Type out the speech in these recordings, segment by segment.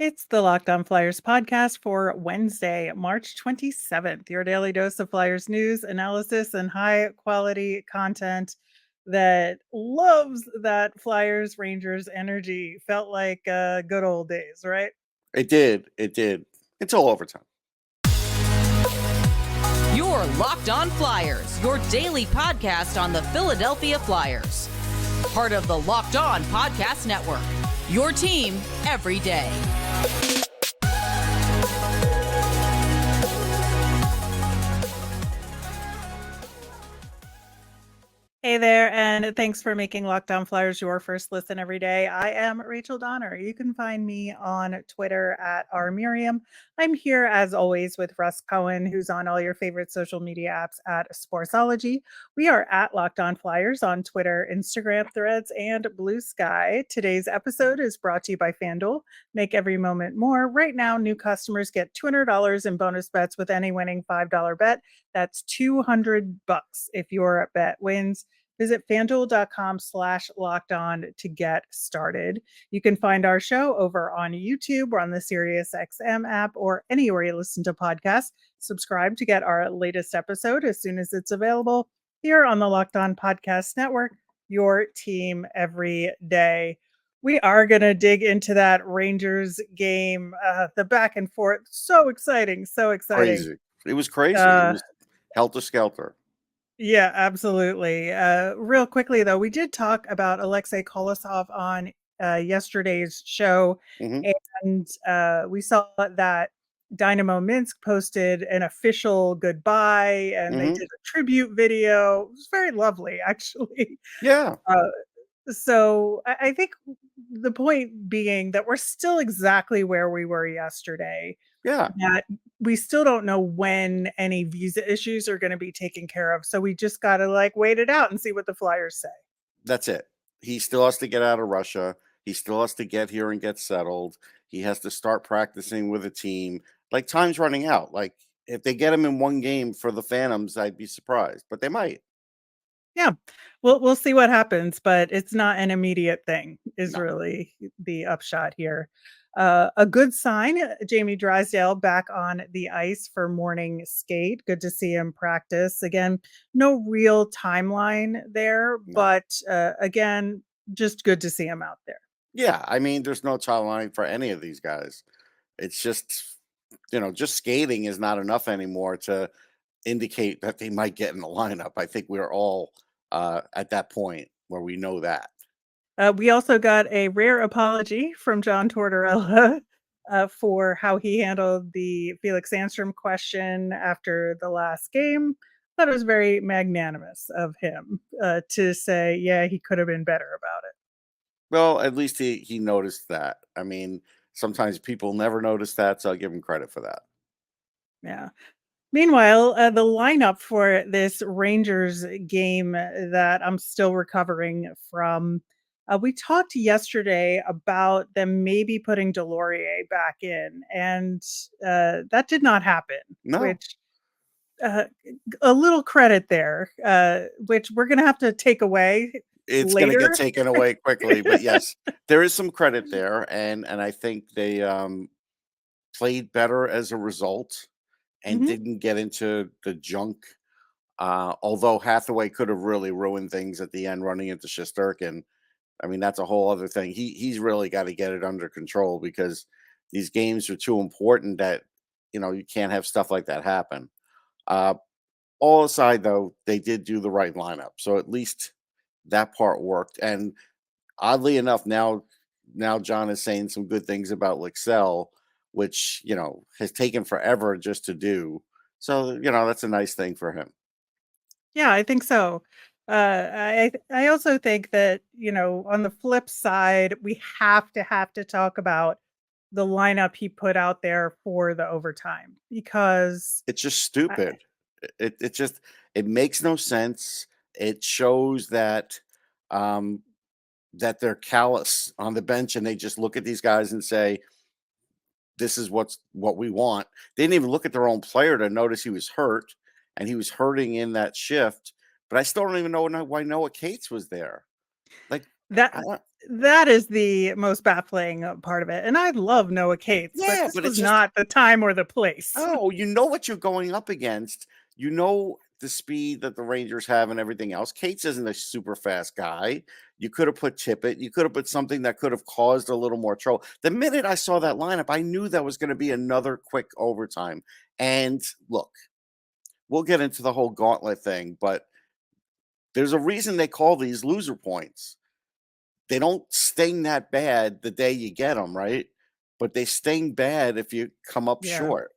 It's the Locked On Flyers podcast for Wednesday, March 27th. Your daily dose of Flyers news, analysis, and high quality content that loves that Flyers Rangers energy. Felt like good old days, right? It did. It did. Until overtime. Your Locked On Flyers, your daily podcast on the Philadelphia Flyers. Part of the Locked On Podcast Network. Your team every day. Hey there, and thanks for making Locked On Flyers your first listen every day. I am Rachel Donner. You can find me on Twitter at rmiriam. I'm here as always with Russ Cohen, who's on all your favorite social media apps at Sportsology. We are at Locked On Flyers on Twitter, Instagram, Threads, and Blue Sky. Today's episode is brought to you by FanDuel. Make every moment more. Right now, new customers get $200 in bonus bets with any winning $5 bet. That's $200 if your bet wins. Visit fanduel.com/locked on to get started. You can find our show over on YouTube or on the SiriusXM app or anywhere you listen to podcasts. Subscribe to get our latest episode as soon as it's available here on the Locked On Podcast Network, your team every day. We are going to dig into that Rangers game, the back and forth. So exciting. So exciting. Crazy. It was crazy. It was helter-skelter. Yeah, absolutely. Real quickly, though, we did talk about Alexei Kolosov on yesterday's show, and we saw that Dynamo Minsk posted an official goodbye, and they did a tribute video. It was very lovely, actually. Yeah. So I think the point being that we're still exactly where we were yesterday. Yeah. That we still don't know when any visa issues are going to be taken care of. So we just got to wait it out and see what the Flyers say. That's it. He still has to get out of Russia. He still has to get here and get settled. He has to start practicing with a team. Time's running out. If they get him in one game for the Phantoms, I'd be surprised, but they might. Yeah, we'll see what happens, but it's not an immediate thing is really the upshot here. A good sign, Jamie Drysdale back on the ice for morning skate. Good to see him practice. Again, no real timeline there, but again, just good to see him out there. Yeah, I mean, there's no timeline for any of these guys. It's just, just skating is not enough anymore to indicate that they might get in the lineup. I think we're all at that point where we know that. We also got a rare apology from John Tortorella for how he handled the Felix Sandstrom question after the last game. I thought it was very magnanimous of him to say, yeah, he could have been better about it. Well, at least he noticed that. I mean, sometimes people never notice that, so I'll give him credit for that. Yeah. Meanwhile, the lineup for this Rangers game that I'm still recovering from, we talked yesterday about them maybe putting Delorier back in, and that did not happen, which a little credit there, which we're going to have to take away. It's going to get taken away quickly, but yes, there is some credit there, and I think they played better as a result and didn't get into the junk. Although Hathaway could have really ruined things at the end running into Shesterkin. I mean, that's a whole other thing. He's really got to get it under control because these games are too important that, you can't have stuff like that happen. All aside, though, they did do the right lineup. So at least that part worked. And oddly enough, now John is saying some good things about Lixell, which, has taken forever just to do. So, that's a nice thing for him. Yeah, I think so. I also think that, on the flip side, we have to talk about the lineup he put out there for the overtime because it's just stupid. It makes no sense. It shows that that they're callous on the bench and they just look at these guys and say, this is what we want. They didn't even look at their own player to notice he was hurt, and he was hurting in that shift. But I still don't even know why Noah Cates was there. That is the most baffling part of it. And I love Noah Cates, but Yeah, this but was it's just not the time or the place. oh, you know what you're going up against. You know the speed that the Rangers have and everything else. Cates isn't a super fast guy. You could have put Tippett. You could have put something that could have caused a little more trouble. The minute I saw that lineup, I knew that was going to be another quick overtime. And look, we'll get into the whole gauntlet thing, but there's a reason they call these loser points. They don't sting that bad the day you get them, right? But they sting bad if you come up Yeah. short.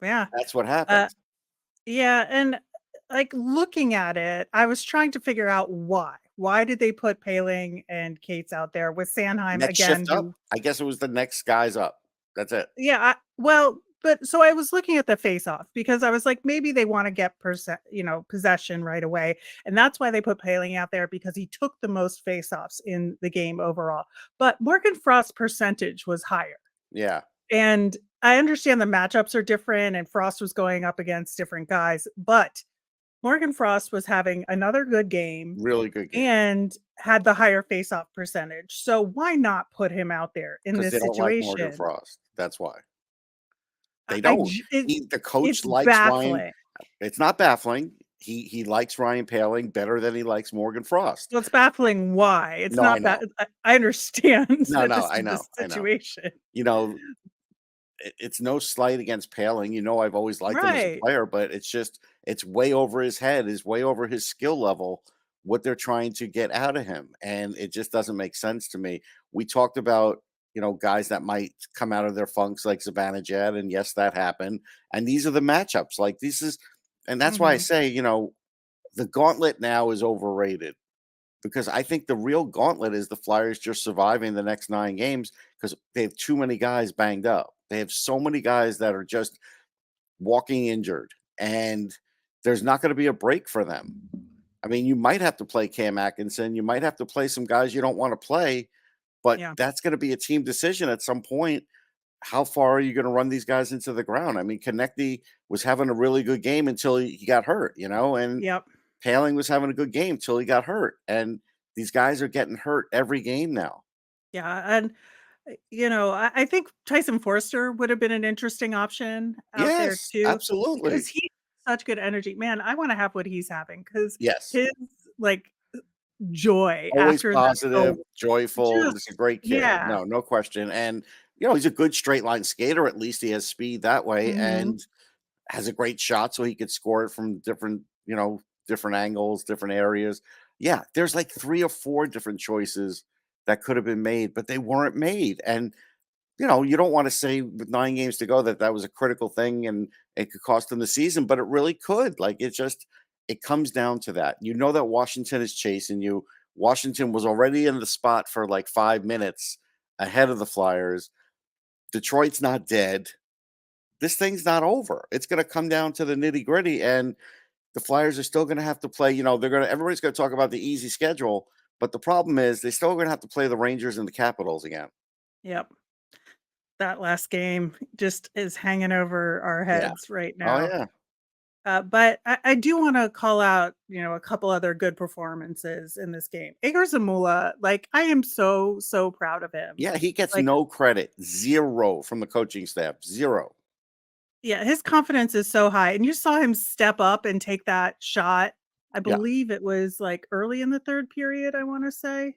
Yeah. That's what Uh, happens. yeah. And like looking at it, I was trying to figure out why. Why did they put Paling and Cates out there with Sanheim Next again, shift up. who I guess it was the next guys up. That's it. yeah, well, but so I was looking at the face off because I was like, maybe they want to get possession right away. And that's why they put Paling out there because he took the most face offs in the game overall. But Morgan Frost's percentage was higher. Yeah. And I understand the matchups are different and Frost was going up against different guys, but Morgan Frost was having another good game Really good game. and had the higher face-off percentage. So why not put him out there in Because they this don't like Morgan situation? Frost. That's why. I, They I don't. j- it, The coach it's likes Ryan. baffling. It's not baffling. He likes Ryan Paling better than he likes Morgan Frost. Well, it's baffling why. It's No, I not that know. I understand No, that no, this I is the know. I know. situation. You know, it's no slight against Paling. You know, I've always liked him as a Right. player, but it's just it's way over his head, is way over his skill level, what they're trying to get out of him. And it just doesn't make sense to me. We talked about, guys that might come out of their funks like Zibanejad, and yes, that happened. And these are the matchups. Like and that's why I Mhm. say, the gauntlet now is overrated because I think the real gauntlet is the Flyers just surviving the next 9 games because they have too many guys banged up. They have so many guys that are just walking injured, and there's not going to be a break for them. I mean, you might have to play Cam Atkinson. You might have to play some guys you don't want to play, but Yeah. that's going to be a team decision at some point. How far are you going to run these guys into the ground? I mean, Konechny was having a really good game until he got hurt, and Yep. Paling was having a good game till he got hurt. And these guys are getting hurt every game now. Yeah. And I think Tyson Forster would have been an interesting option out there Yes, too, absolutely. because he has such good energy. Man, I want to have what he's having because Yes. his like joy Always after that positive, goal, joyful. He's a just great kid. yeah. No question. And, he's a good straight line skater. At least he has speed that way Mhm. and has a great shot so he could score it from different angles, different areas. Yeah, there's like 3 or 4 different choices that could have been made, but they weren't made. And you don't want to say with 9 games to go that was a critical thing and it could cost them the season, but it really could. Like it comes down to that. You know that Washington is chasing you. Washington was already in the spot for like 5 minutes ahead of the Flyers. Detroit's not dead. This thing's not over. It's going to come down to the nitty gritty, and the Flyers are still going to have to play. Everybody's going to talk about the easy schedule, but the problem is they still going to have to play the Rangers and the Capitals again. Yep. That last game just is hanging over our Yeah. heads right Oh now. yeah. But I do want to call out, a couple other good performances in this game. Igor Zamula, like I am so, so proud of him. Yeah, he gets Like, no credit. 0 from the coaching staff. 0. yeah, his confidence is so high. And you saw him step up and take that shot. I Yeah, believe it was like early in the third period, I want to say.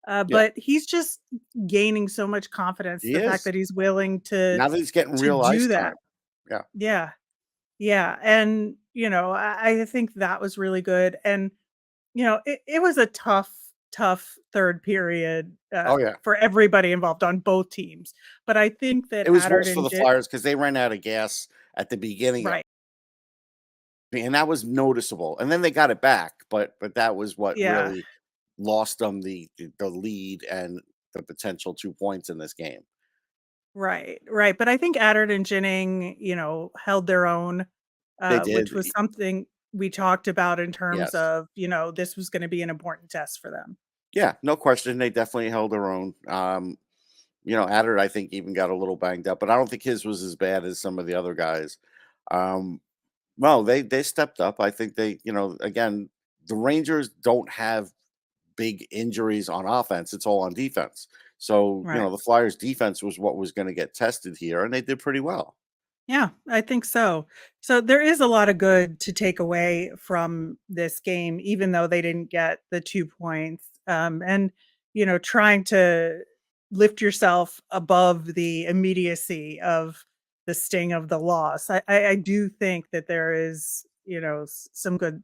yeah, But he's just gaining so much confidence. he The fact is. that he's willing to Now that he's getting to real ice do that. time. Yeah, Yeah. Yeah. And, I think that was really good. And it was a tough, tough third period oh, yeah. for everybody involved on both teams. But I think that It was worse for Atherton the did Flyers because they ran out of gas at the beginning of right. it, and that was noticeable, and then they got it back, but that was what Yeah, really lost them the lead and the potential 2 points in this game. right, right. But I think Atherton and Jennings, held their own, They which did. was something we talked about in terms Yes. of, this was going to be an important test for them. Yeah, no question, they definitely held their own. Adder, I think, even got a little banged up, but I don't think his was as bad as some of the other guys. Um, well, they stepped up. I think again, the Rangers don't have big injuries on offense. It's all on defense. So, Right. the Flyers defense was what was going to get tested here, and they did pretty well. Yeah, I think so. So there is a lot of good to take away from this game, even though they didn't get the 2 points. And trying to lift yourself above the immediacy of the sting of the loss. I do think that there is, some good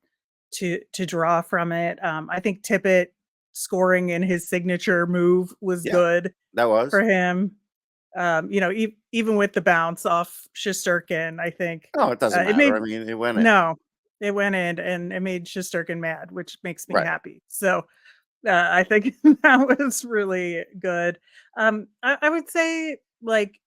to draw from it. I think Tippett scoring in his signature move was Yeah, good that was. for him. Even with the bounce off Shesterkin, I think Oh, it doesn't it matter. I made mean, it went in. no, it went in and it made Shesterkin mad, which makes me Right. happy. So I think that was really good. I would say like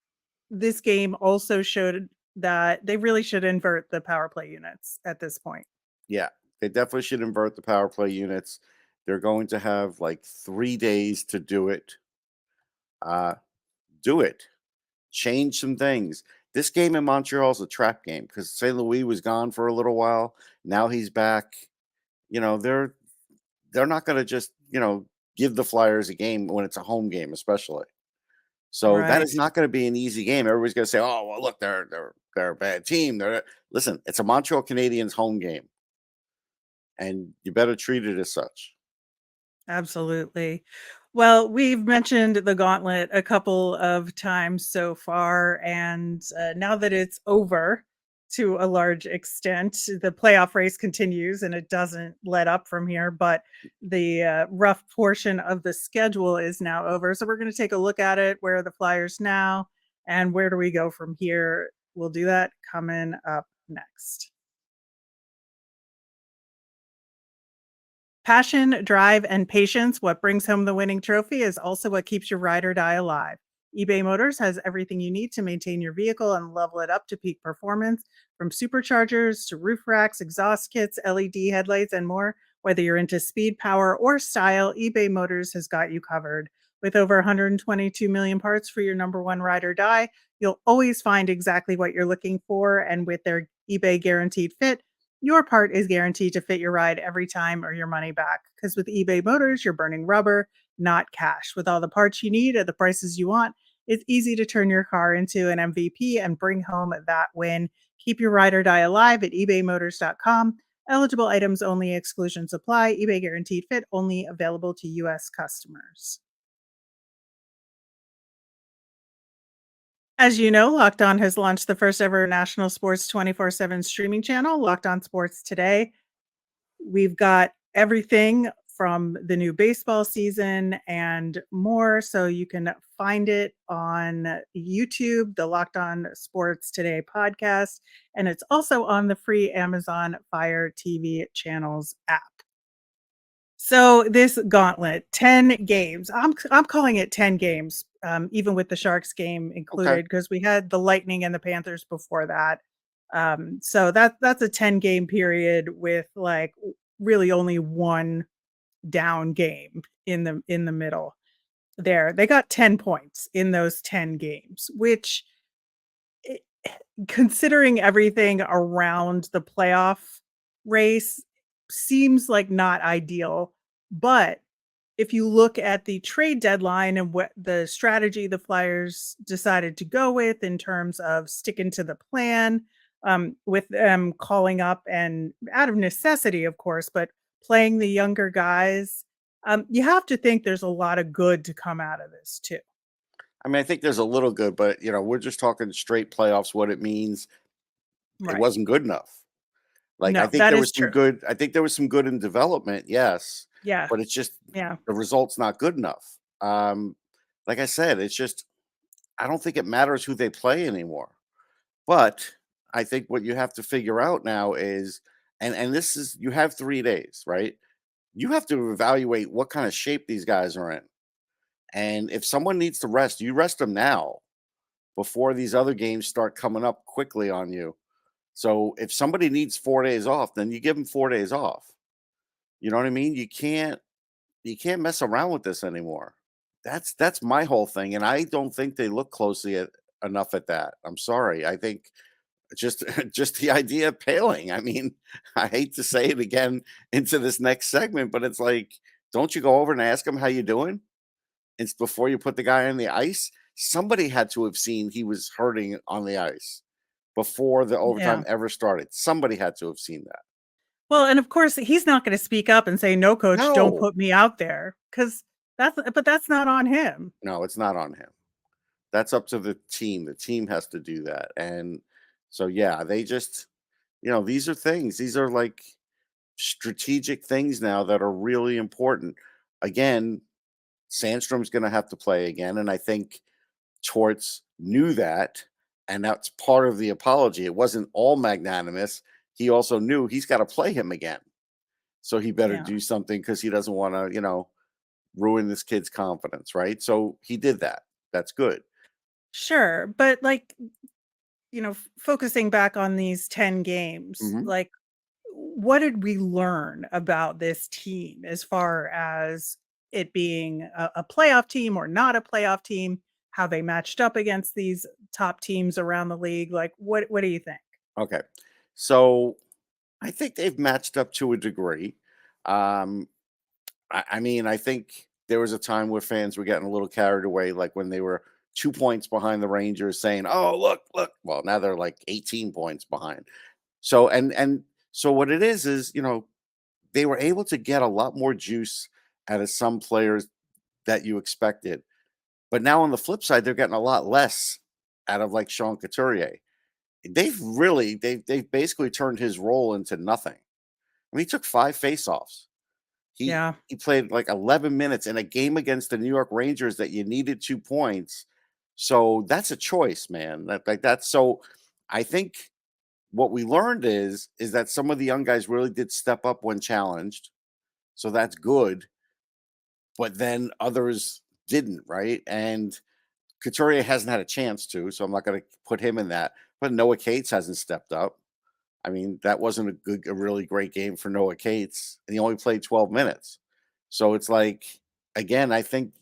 this game also showed that they really should invert the power play units at this point. Yeah, they definitely should invert the power play units. They're going to have like 3 days to do it. Uh, do it. Change some things. This game in Montreal is a trap game because St. Louis was gone for a little while. Now he's back. They're not going to just give the Flyers a game when it's a home game, especially. So that Right. is not going to be an easy game. Everybody's going to say, "Oh, well, look, they're a bad team." Listen, it's a Montreal Canadiens home game, and you better treat it as such. Absolutely. Well, we've mentioned the Gauntlet a couple of times so far, and now that it's over to a large extent, the playoff race continues and it doesn't let up from here. But the rough portion of the schedule is now over. So we're going to take a look at it. Where are the Flyers now? And where do we go from here? We'll do that coming up next. Passion, drive, and patience, what brings home the winning trophy, is also what keeps your ride or die alive. eBay Motors has everything you need to maintain your vehicle and level it up to peak performance, from superchargers to roof racks, exhaust kits, LED headlights, and more. Whether you're into speed, power, or style, eBay Motors has got you covered. With over 122 million parts for your number one ride or die, you'll always find exactly what you're looking for. And with their eBay Guaranteed Fit, your part is guaranteed to fit your ride every time or your money back. Because with eBay Motors, you're burning rubber, not cash. With all the parts you need at the prices you want, it's easy to turn your car into an MVP and bring home that win. Keep your ride or die alive at ebaymotors.com. Eligible items only, exclusions apply. eBay Guaranteed Fit only available to U.S. customers. As you know, Locked On has launched the first ever national sports 24/7 streaming channel, Locked On Sports Today. We've got everything from the new baseball season and more, so you can find it on YouTube, the Locked On Sports Today podcast, and it's also on the free Amazon Fire TV channels app. So this gauntlet, 10 games. I'm calling it 10 games, even with the Sharks game Okay. included, because we had the Lightning and the Panthers before that. So that's a 10 game period with like really only one down game in the middle there. They got 10 points in those 10 games, which i- considering everything around the playoff race seems like not ideal. But if you look at the trade deadline and what the strategy the Flyers decided to go with in terms of sticking to the plan, with them calling up and out of necessity, of course, but playing the younger guys, you have to think there's a lot of good to come out of this too. I mean, I think there's a little good, but we're just talking straight playoffs. What it means, it Right. wasn't good enough. Like I No, think that there is was some true. good. I think there was some good in development, yes, Yeah. but it's just Yeah. the results not good enough. Like I said, it's just I don't think it matters who they play anymore. But I think what you have to figure out now is, and this is you have 3 days, right? You have to evaluate what kind of shape these guys are in, and if someone needs to rest, you rest them now before these other games start coming up quickly on you. So if somebody needs 4 days off, then you give them 4 days off. You know what I mean? You can't mess around with this anymore. That's my whole thing, and I don't think they look closely at enough at that. I'm sorry. I think just just the idea of paling. I mean, I hate to say it again into this next segment, but it's like don't you go over and ask him how you doing? It's before you put the guy on the ice. Somebody had to have seen he was hurting on the ice before the overtime Yeah. ever started. Somebody had to have seen that. Well, and of course, he's not gonna speak up and say, "No, coach, don't No, put me out there," because that's not on him. no, it's not on him. That's up to the team. The team has to do that. And so, yeah, they just, these are things. These are like strategic things now that are really important. Again, Sandstrom's going to have to play again. And I think Torts knew that. And that's part of the apology. It wasn't all magnanimous. He also knew he's got to play him again. So he better Yeah. do something because he doesn't want to, ruin this kid's confidence. Right. So he did that. That's good. Sure, but, like, focusing back on these 10 games, Hmm. like, what did we learn about this team as far as it being a playoff team or not a playoff team, how they matched up against these top teams around the league? Like, what do you think? Okay. So I think they've matched up to a degree. Um, I mean, I think there was a time where fans were getting a little carried away, like when they were 2 points behind the Rangers, saying, "Oh, look, look." Well, now they're like 18 points behind. So so what it is they were able to get a lot more juice out of some players that you expected. But now on the flip side, they're getting a lot less out of like Sean Couturier. They've basically turned his role into nothing. I mean, he took 5 faceoffs. Yeah. He played like 11 minutes in a game against the New York Rangers that you needed 2 points. So that's a choice, man. That's so. I think what we learned is that some of the young guys really did step up when challenged. So that's good. But then others didn't, right? And Couturier hasn't had a chance to, so I'm not going to put him in that. But Noah Cates hasn't stepped up. I mean, that wasn't a really great game for Noah Cates, and he only played 12 minutes. So it's like, again, I think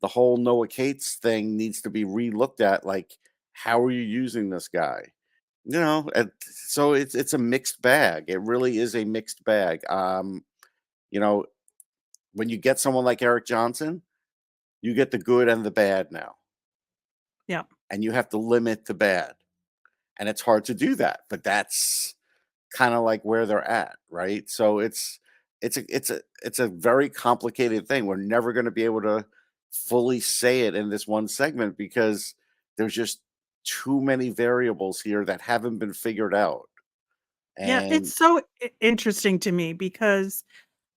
the whole Noah Cates thing needs to be relooked at. Like, how are you using this guy? And so it's a mixed bag. It really is a mixed bag. You know, when you get someone like Eric Johnson, you get the good and the bad now, Yeah. and you have to limit the bad, and it's hard to do that. But that's kind of like where they're at, right? So it's a very complicated thing. We're never going to be able to fully say it in this one segment because there's just too many variables here that haven't been figured out. Yeah, And it's so interesting to me because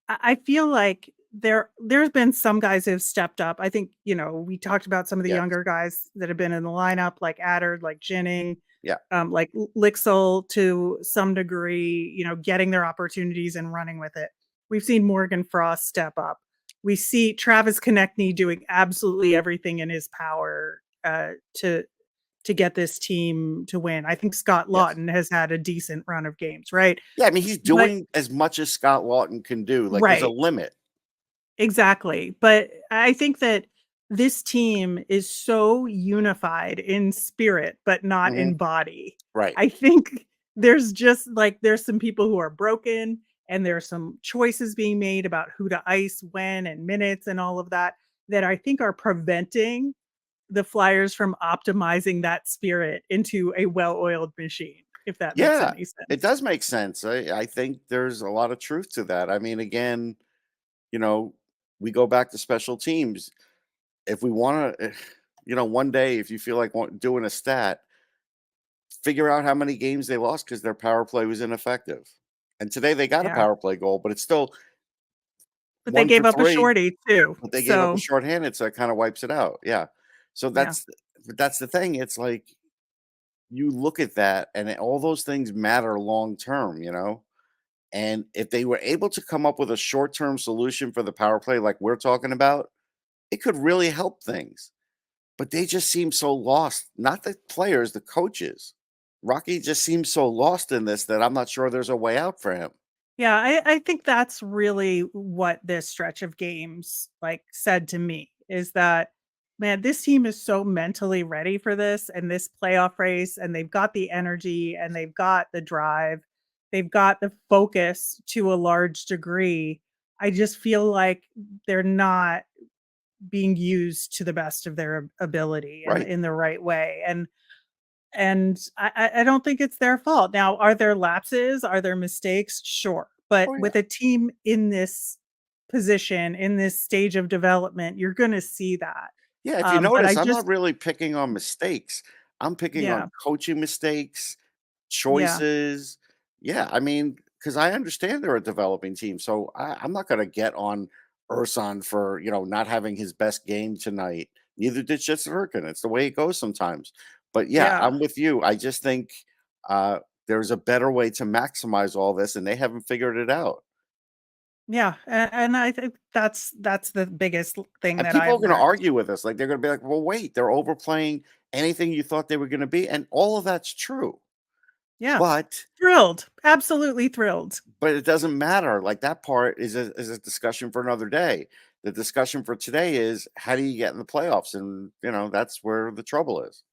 I feel like there's been some guys who have stepped up. I think, we talked about some of the yes, younger guys that have been in the lineup, like Addard, like Jennings, yeah, like Lixel to some degree, getting their opportunities and running with it. We've seen Morgan Frost step up. We see Travis Konechny doing absolutely everything in his power to get this team to win. I think Scott yes. Lawton has had a decent run of games, right? Yeah, I mean, he's But doing as much as Scott Lawton can do. Like, there's a right. limit. Exactly, but I think that this team is so unified in spirit, but not Mhm. in body. Right. I think there's some people who are broken, and there's some choices being made about who to ice, when, and minutes, and all of that, that I think are preventing the Flyers from optimizing that spirit into a well-oiled machine, if that makes Yeah, any it sense. does make sense. I think there's a lot of truth to that. I mean, again, you know, we go back to special teams. If we want to, one day, if you feel like doing a stat, figure out how many games they lost because their power play was ineffective. And today they got a Yeah, power play goal, but it's still but they one for gave up a three. shorty too, But they gave up a so shorthanded, so it kind of wipes it out. Yeah. So yeah. that's the thing. It's like you look at that, and all those things matter long term. And if they were able to come up with a short term solution for the power play, like we're talking about, it could really help things. But they just seem so lost. Not the players, the coaches. Rocky just seems so lost in this that I'm not sure there's a way out for him. Yeah, I think that's really what this stretch of games like said to me is that, man, this team is so mentally ready for this and this playoff race, and they've got the energy and they've got the drive, they've got the focus to a large degree. I just feel like they're not being used to the best of their ability and Right. in the right way. And I don't think it's their fault. Now, are there lapses? Are there mistakes? Sure. But Oh, yeah. with a team in this position, in this stage of development, you're going to see that. Yeah, if you But I notice, I'm not just, really picking on mistakes. I'm picking yeah, on coaching mistakes, yeah, choices. Yeah, I mean, because I understand they're a developing team, so I'm not going to get on Urson for not having his best game tonight. Neither did Shisterkin. It's the way it goes sometimes. But yeah, yeah. I'm with you. I just think uh, there's a better way to maximize all this, and they haven't figured it out. Yeah, and I think that's the biggest thing And that people are I've going to learned. argue with us. Like they're going to be like, well, wait, they're overplaying anything you thought they were going to be. And all of that's true. Yeah, But thrilled, absolutely thrilled. it doesn't matter. Like that part is a discussion for another day. The discussion for today is how do you get in the playoffs? And that's where the trouble is.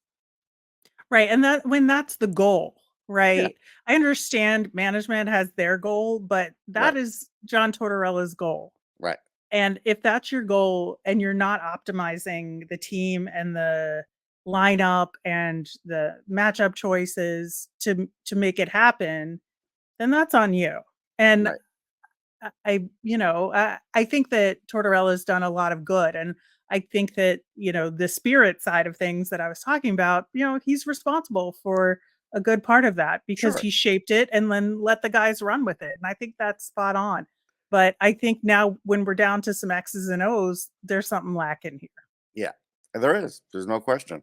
Right, and that when that's the goal, Yeah. right? I understand management has their goal, but that Right. is John Tortorella's goal. Right. And if that's your goal and you're not optimizing the team and the lineup and the matchup choices to make it happen, then that's on you. And Right. I think that Tortorella's done a lot of good, and I think that, the spirit side of things that I was talking about, he's responsible for a good part of that because Sure. he shaped it and then let the guys run with it, and I think that's spot on. But I think now when we're down to some X's and O's, there's something lacking here. Yeah. And there is. There's no question.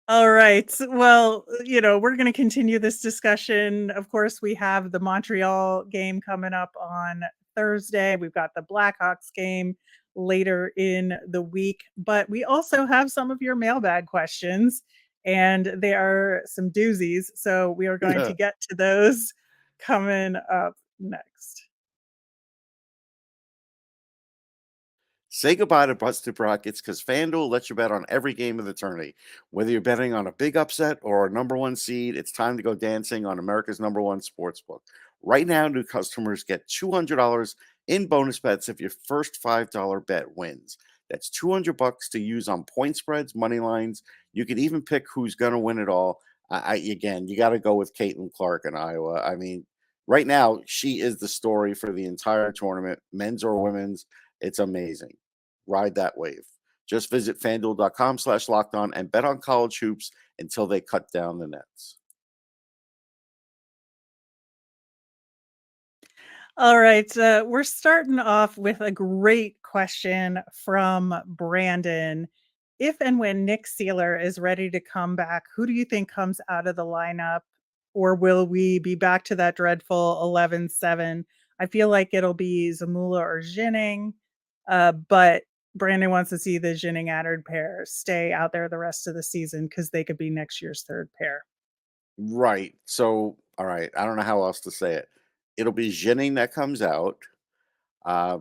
All right. Well, we're going to continue this discussion. Of course, we have the Montreal game coming up on Thursday. We've got the Blackhawks game later in the week, but we also have some of your mailbag questions, and there are some doozies. So we are going to get to those coming up next. Say goodbye to busted brackets because FanDuel lets you bet on every game of the tourney. Whether you're betting on a big upset or a number one seed, it's time to go dancing on America's number one sportsbook. Right now, new customers get $200 in bonus bets if your first $5 bet wins. That's $200 to use on point spreads, money lines. You can even pick who's going to win it all. Again, you got to go with Caitlin Clark in Iowa. I mean, right now, she is the story for the entire tournament, men's or women's. It's amazing. Ride that wave. Just visit fanduel.com/lockedon and bet on college hoops until they cut down the nets. All right. We're starting off with a great question from Brandon. If and when Nick Seeler is ready to come back, who do you think comes out of the lineup? Or will we be back to that dreadful 11-7? I feel like it'll be Zamula or Jinning, but Brandon wants to see the Jinning Addard pair stay out there the rest of the season because they could be next year's third pair. Right. So, all right. I don't know how else to say it. It'll be Jennings that comes out uh,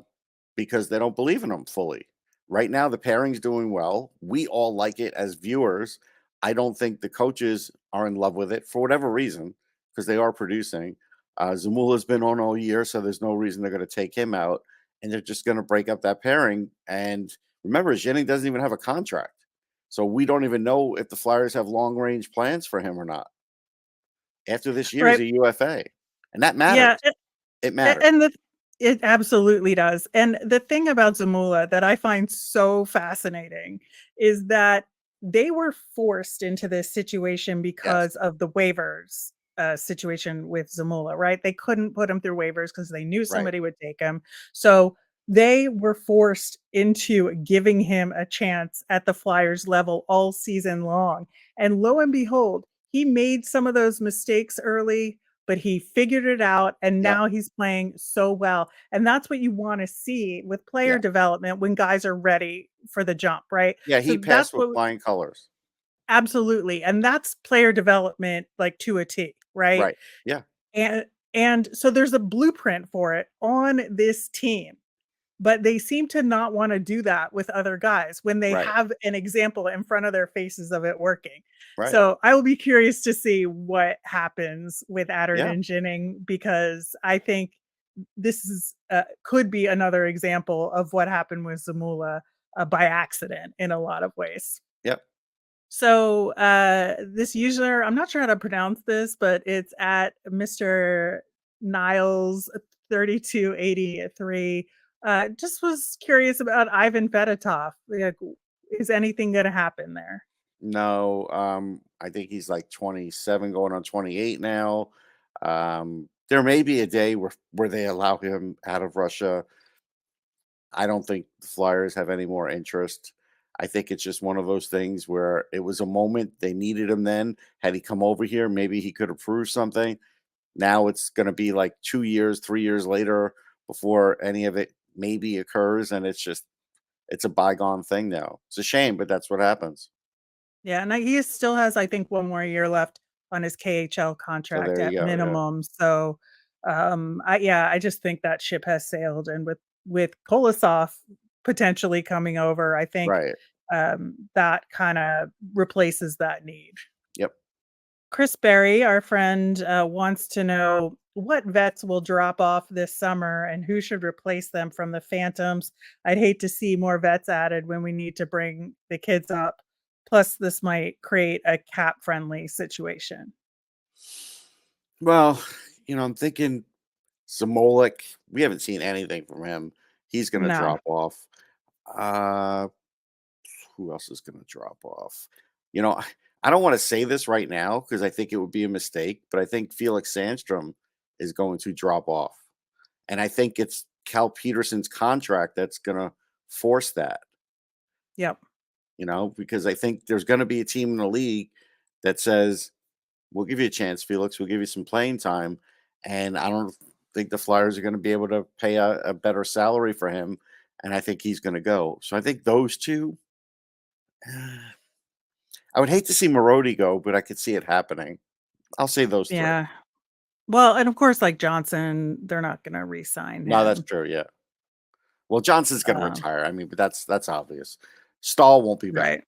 because they don't believe in him fully. Right now, the pairing's doing well. We all like it as viewers. I don't think the coaches are in love with it for whatever reason because they are producing. Zamula's been on all year, so there's no reason they're going to take him out. And they're just going to break up that pairing. And remember, Jennings doesn't even have a contract. So we don't even know if the Flyers have long range plans for him or not. After this year, he's Right. a UFA, and that Yeah. matters. It matters. And it absolutely does. And the thing about Zamula that I find so fascinating is that they were forced into this situation Yes. because of the waivers situation with Zamula, right? They couldn't put him through waivers because they knew Right. somebody would take him. So they were forced into giving him a chance at the Flyers level all season long. And lo and behold, he made some of those mistakes early, but he figured it out and Yep. now he's playing so well. And that's what you want to see with player Yeah. development when guys are ready for the jump, right? Yeah, So he that's passed with what flying colors. absolutely. And that's player development like to a T, right? Right. Yeah. And and so there's a blueprint for it on this team. But they seem to not want to do that with other guys when they Right. have an example in front of their faces of it working. Right. So I will be curious to see what happens with Addard Yeah. and Jennings because I think this is could be another example of what happened with Zamula by accident in a lot of ways. Yep. So this user, I'm not sure how to pronounce this, but it's at Mr. Niles 3283. Just was curious about Ivan Fedotov. Like, is anything going to happen there? No, I think he's like 27 going on 28 now. There may be a day where they allow him out of Russia. I don't think the Flyers have any more interest. I think it's just one of those things where it was a moment they needed him then. Had he come over here, maybe he could have proved something. Now it's going to be like 2 years, 3 years later before any of it maybe occurs. And it's a bygone thing now. It's a shame, but that's what happens. Yeah, and he still has, I think, one more year left on his KHL So contract there you at go. Yeah. minimum. So, I just think that ship has sailed, and with Kolosov potentially coming over, I think Right. that kind of replaces that need. Yep. Chris Berry, our friend, wants to know what vets will drop off this summer and who should replace them from the Phantoms. I'd hate to see more vets added when we need to bring the kids up. Plus, this might create a cap friendly situation. Well, I'm thinking Samolik. We haven't seen anything from him. He's going to No. drop off. Uh, who else is going to drop off? You know, I I don't want to say this right now because I think it would be a mistake, but I think Felix Sandstrom is going to drop off. And I think it's Cal Peterson's contract that's going to force that, Yep. because I think there's going to be a team in the league that says, we'll give you a chance, Felix. We'll give you some playing time. And I don't think the Flyers are going to be able to pay a better salary for him. And I think he's going to go. So I think those two. I would hate to see Marody go, but I could see it happening. I'll say those three. Yeah. Well, and of course, like Johnson, they're not going to re-sign No, that's him. true. Yeah. Well, Johnson's going to Um, retire. I mean, but that's obvious. Stahl won't be back. right.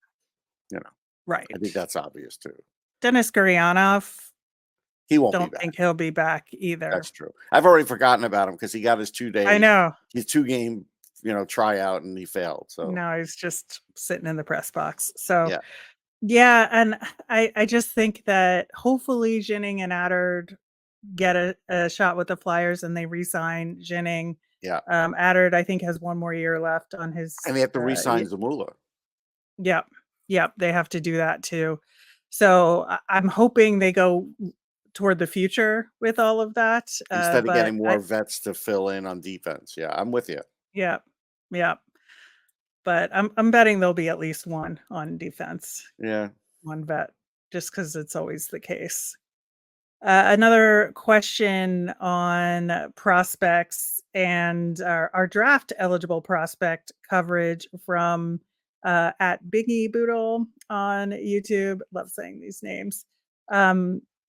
You know, Right. I think that's obvious too. Dennis Gurianov, He won't be don't back. think he'll be back either. That's true. I've already forgotten about him because he got his 2 day, I know. his 2 game, tryout and he failed. So No, he's just sitting in the press box. So yeah, yeah, and I just think that hopefully Jennings and Adard get a shot with the Flyers and they re-sign Jennings. yeah, Adard, I think, has one more year left on his. and they have to re-sign Zamula. Yep, yep, they have to do that too. So I'm hoping they go toward the future with all of that. Instead of But getting more vets to fill in on defense. Yeah, I'm with you. yeah, yeah. But I'm betting there'll be at least one on defense, Yeah. one vet, just because it's always the case. Another question on prospects and our draft eligible prospect coverage from at Biggie Boodle on YouTube. Love saying these names.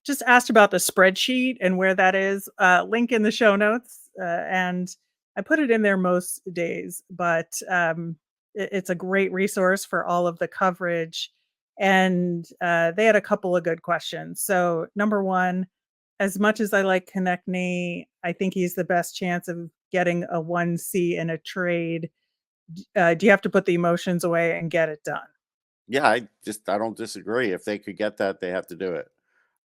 Just asked about the spreadsheet and where that is. Link in the show notes. And I put it in there most days, but it's a great resource for all of the coverage. And they had a couple of good questions. So, number one, as much as I like Konechny, I think he's the best chance of getting a 1C in a trade. Do you have to put the emotions away and get it done? Yeah, I don't disagree. If they could get that, they have to do it.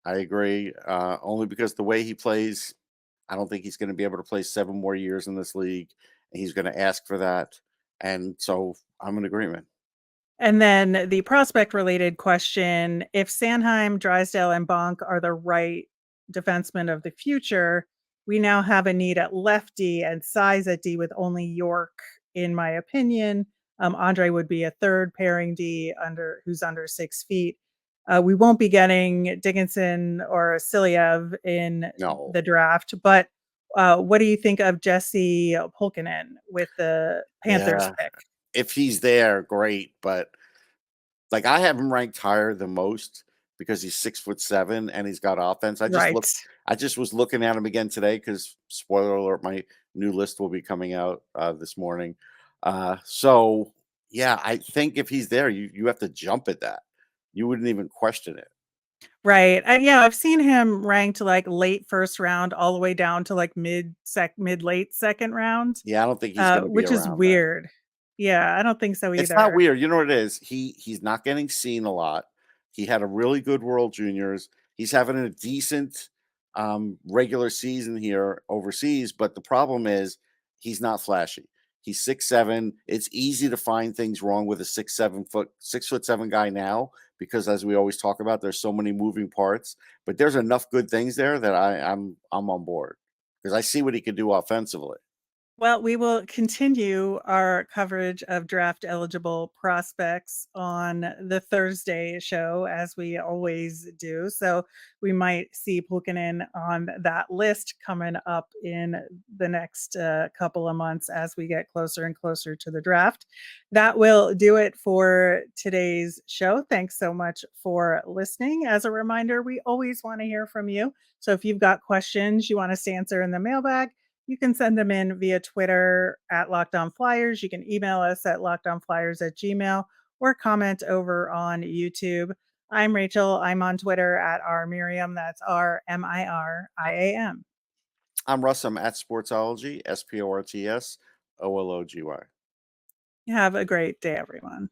I agree. Only because the way he plays, I don't think he's going to be able to play 7 more years in this league. And he's going to ask for that. And so I'm in agreement. And then the prospect related question, if Sanheim, Drysdale, and Bonk are the right defensemen of the future, we now have a need at lefty and size at D with only York, in my opinion. Andre would be a third pairing D who's under 6 feet. We won't be getting Dickinson or Silyev in No. the draft, but what do you think of Jesse Pulkkinen with the Panthers pick? If he's there, great. But like I have him ranked higher than most because he's 6'7" and he's got offense. I just was looking at him again today because spoiler alert, my new list will be coming out this morning. So yeah, I think if he's there, you have to jump at that. You wouldn't even question it. Right. Yeah, I've seen him ranked like late first round all the way down to like mid late second round, Yeah, I don't think he's gonna be which is around then. weird. Yeah, I don't think so It's not either. weird. You know what it is? He's not getting seen a lot. He had a really good World Juniors. He's having a decent regular season here overseas, but the problem is he's not flashy. He's 6'7". It's easy to find things wrong with a 6'7" guy now because, as we always talk about, there's so many moving parts. But there's enough good things there that I'm on board because I see what he can do offensively. Well, we will continue our coverage of draft eligible prospects on the Thursday show, as we always do. So we might see Pulkkinen on that list coming up in the next couple of months as we get closer and closer to the draft. That will do it for today's show. Thanks so much for listening. As a reminder, we always want to hear from you. So if you've got questions you want us to answer in the mailbag, you can send them in via Twitter at Locked On Flyers. You can email us at lockedonflyers@gmail or comment over on YouTube. I'm Rachel. I'm on Twitter at rmiriam. That's RMIRIAM. I'm Russ. I'm at Sportsology, SPORTSOLOGY. Have a great day, everyone.